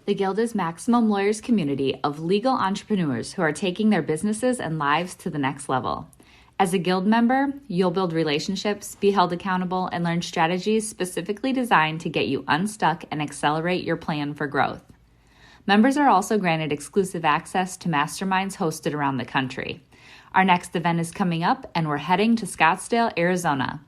The Guild is Maximum Lawyers' community of legal entrepreneurs who are taking their businesses and lives to the next level. As a Guild member, you'll build relationships, be held accountable, and learn strategies specifically designed to get you unstuck and accelerate your plan for growth. Members are also granted exclusive access to masterminds hosted around the country. Our next event is coming up, and we're heading to Scottsdale, Arizona.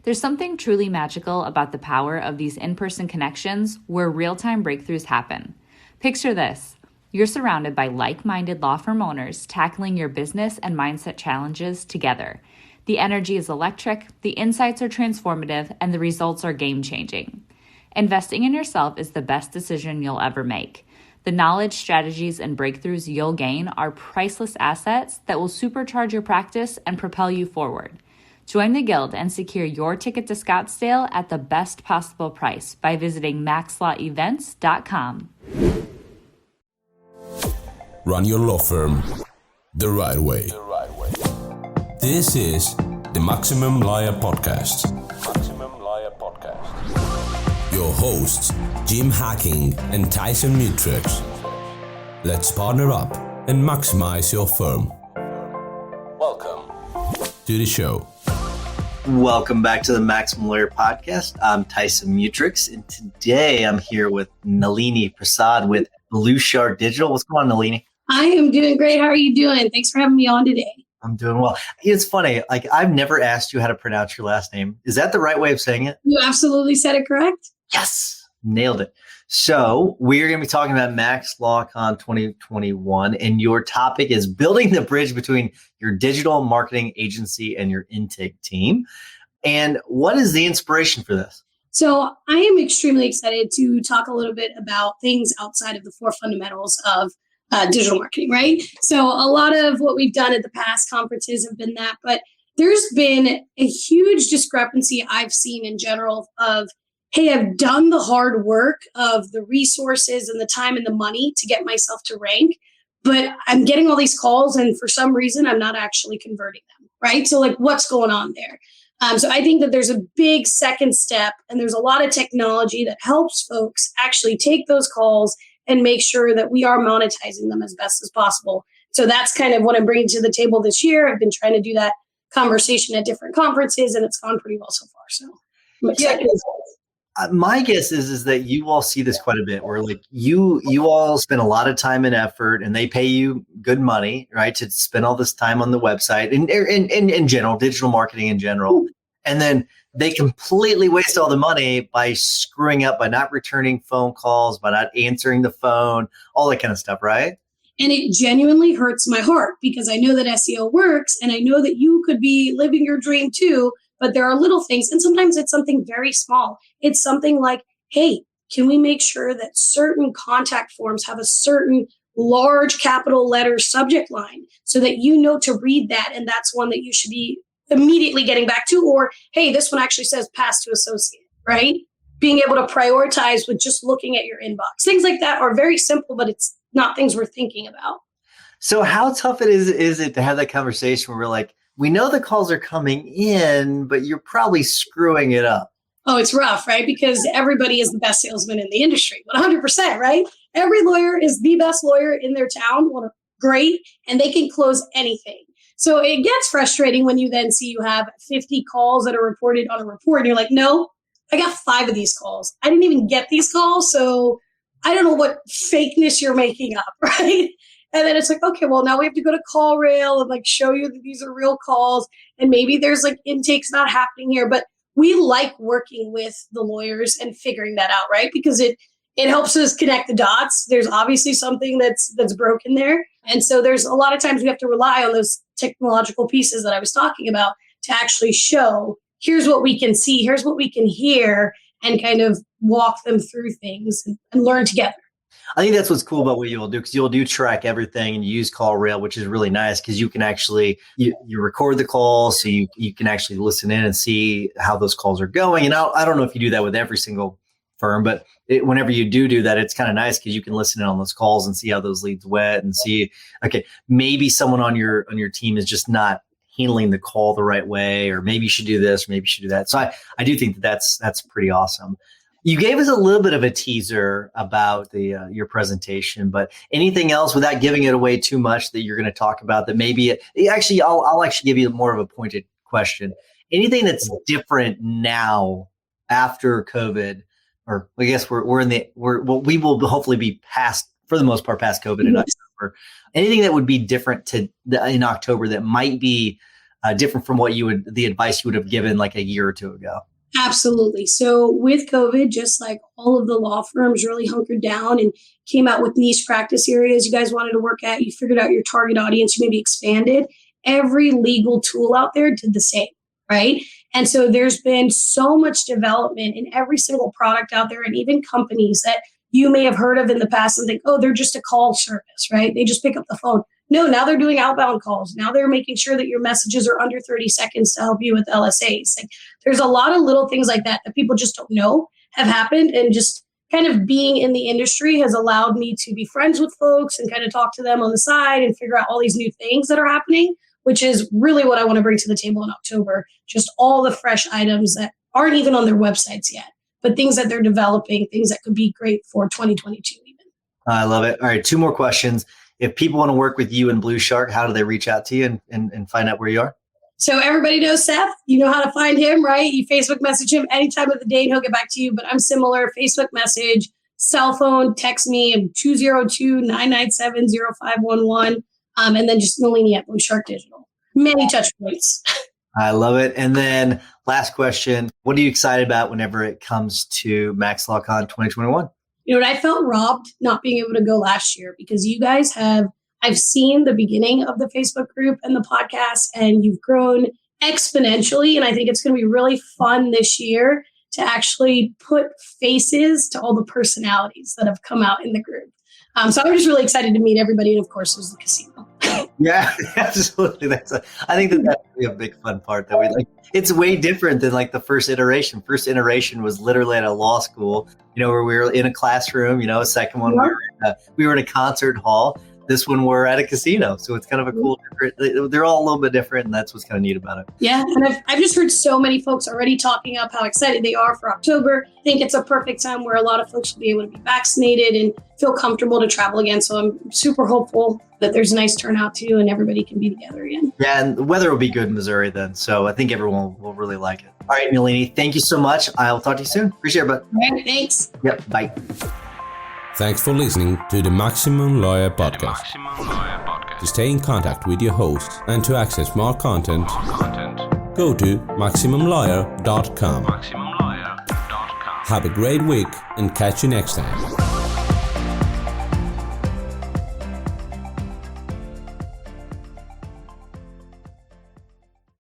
There's something truly magical about the power of these in-person connections where real-time breakthroughs happen. Picture this. You're surrounded by like-minded law firm owners tackling your business and mindset challenges together. The energy is electric, the insights are transformative, and the results are game-changing. Investing in yourself is the best decision you'll ever make. The knowledge, strategies, and breakthroughs you'll gain are priceless assets that will supercharge your practice and propel you forward. Join the Guild and secure your ticket to Scottsdale at the best possible price by visiting MaxLawEvents.com. Run your law firm the right way. This is the Maximum Lawyer Podcast. Your hosts, Jim Hacking and Tyson Mutrux. Let's partner up and maximize your firm. Welcome to the show. Welcome back to the Maximum Lawyer Podcast. I'm Tyson Mutrux, and today I'm here with Nalini Prasad with Blue Shark Digital. What's going on, Nalini? I am doing great. How are you doing? Thanks for having me on today. I'm doing well. It's funny, like I've never asked you how to pronounce your last name. Is that the right way of saying it? You absolutely said it correct. Yes, nailed it. So we're going to be talking about MaxLawCon 2021, and your topic is building the bridge between your digital marketing agency and your intake team. And what is the inspiration for this? So I am extremely excited to talk a little bit about things outside of the four fundamentals of digital marketing, right? So a lot of what we've done at the past conferences have been that, but there's been a huge discrepancy I've seen in general of, hey, I've done the hard work of the resources and the time and the money to get myself to rank, but I'm getting all these calls and for some reason I'm not actually converting them, right? So like what's going on there? So I think that there's a big second step and there's a lot of technology that helps folks actually take those calls and make sure that we are monetizing them as best as possible. So that's kind of what I'm bringing to the table this year. I've been trying to do that conversation at different conferences and it's gone pretty well so far. So I'm excited. My guess is that you all see this quite a bit where like you all spend a lot of time and effort and they pay you good money, right, to spend all this time on the website and in general, digital marketing in general. And then they completely waste all the money by screwing up, by not returning phone calls, by not answering the phone, all that kind of stuff, right? And it genuinely hurts my heart because I know that SEO works and I know that you could be living your dream too. But there are little things, and sometimes it's something very small. It's something like, hey, can we make sure that certain contact forms have a certain large capital letter subject line so that you know to read that, and that's one that you should be immediately getting back to, or, hey, this one actually says pass to associate, right? Being able to prioritize with just looking at your inbox. Things like that are very simple, but it's not things we're thinking about. So how tough is it to have that conversation where we're like, we know the calls are coming in, but you're probably screwing it up? Oh, it's rough, right? Because everybody is the best salesman in the industry, 100%, right? Every lawyer is the best lawyer in their town. Well, great. And they can close anything. So it gets frustrating when you then see you have 50 calls that are reported on a report. And you're like, no, I got 5 of these calls. I didn't even get these calls. So I don't know what fakeness you're making up, right? And then it's like, okay, well, now we have to go to CallRail and like show you that these are real calls. And maybe there's like intakes not happening here. But we like working with the lawyers and figuring that out, right? Because it helps us connect the dots. There's obviously something that's broken there. And so there's a lot of times we have to rely on those technological pieces that I was talking about to actually show, here's what we can see, here's what we can hear, and kind of walk them through things and learn together. I think that's what's cool about what you'll do, because you'll do track everything and you use CallRail, which is really nice because you can actually, you record the calls so you can actually listen in and see how those calls are going. And I don't know if you do that with every single firm, but whenever you do that, it's kind of nice because you can listen in on those calls and see how those leads went and see, okay, maybe someone on your team is just not handling the call the right way, or maybe you should do this, or maybe you should do that. So I do think that's pretty awesome. You gave us a little bit of a teaser about your presentation, but anything else without giving it away too much that you're going to talk about that maybe actually I'll actually give you more of a pointed question. Anything that's different now after COVID, or I guess we will hopefully be past, for the most part, past COVID in October. Anything that would be different in October that might be different from the advice you would have given like a year or two ago? Absolutely. So with COVID, just like all of the law firms really hunkered down and came out with niche practice areas you guys wanted to work at, you figured out your target audience, you maybe expanded. Every legal tool out there did the same, right? And so there's been so much development in every single product out there, and even companies that you may have heard of in the past and think, oh, they're just a call service, right? They just pick up the phone. No, now they're doing outbound calls. Now they're making sure that your messages are under 30 seconds to help you with LSAs. Like, there's a lot of little things like that that people just don't know have happened. And just kind of being in the industry has allowed me to be friends with folks and kind of talk to them on the side and figure out all these new things that are happening, which is really what I want to bring to the table in October. Just all the fresh items that aren't even on their websites yet, but things that they're developing, things that could be great for 2022 even. I love it. All right, 2 more questions. If people want to work with you and Blue Shark, how do they reach out to you and find out where you are? So everybody knows Seth. You know how to find him, right? You Facebook message him any time of the day and he'll get back to you. But I'm similar. Facebook message, cell phone, text me, 202-997-0511. And then just Nalini at Blue Shark Digital. Many touch points. I love it. And then last question, what are you excited about whenever it comes to MaxLawCon 2021? You know what? I felt robbed not being able to go last year because you guys I've seen the beginning of the Facebook group and the podcast, and you've grown exponentially. And I think it's going to be really fun this year to actually put faces to all the personalities that have come out in the group. So I'm just really excited to meet everybody. And of course, there's the casino. Yeah, absolutely. I think that's really a big fun part that we like. It's way different than like the first iteration. First iteration was literally at a law school, where we were in a classroom. Second one, we were in a concert hall. This one, we're at a casino. So it's kind of a cool, different, they're all a little bit different. And that's what's kind of neat about it. Yeah. And I've just heard so many folks already talking up how excited they are for October. I think it's a perfect time where a lot of folks will be able to be vaccinated and feel comfortable to travel again. So I'm super hopeful that there's a nice turnout too and everybody can be together again. Yeah. And the weather will be good in Missouri then. So I think everyone will really like it. All right, Nalini, thank you so much. I'll talk to you soon. Appreciate it, bud. All right, thanks. Yep. Bye. Thanks for listening to the Maximum Lawyer Podcast. To stay in contact with your host and to access more content, go to MaximumLawyer.com. Have a great week and catch you next time.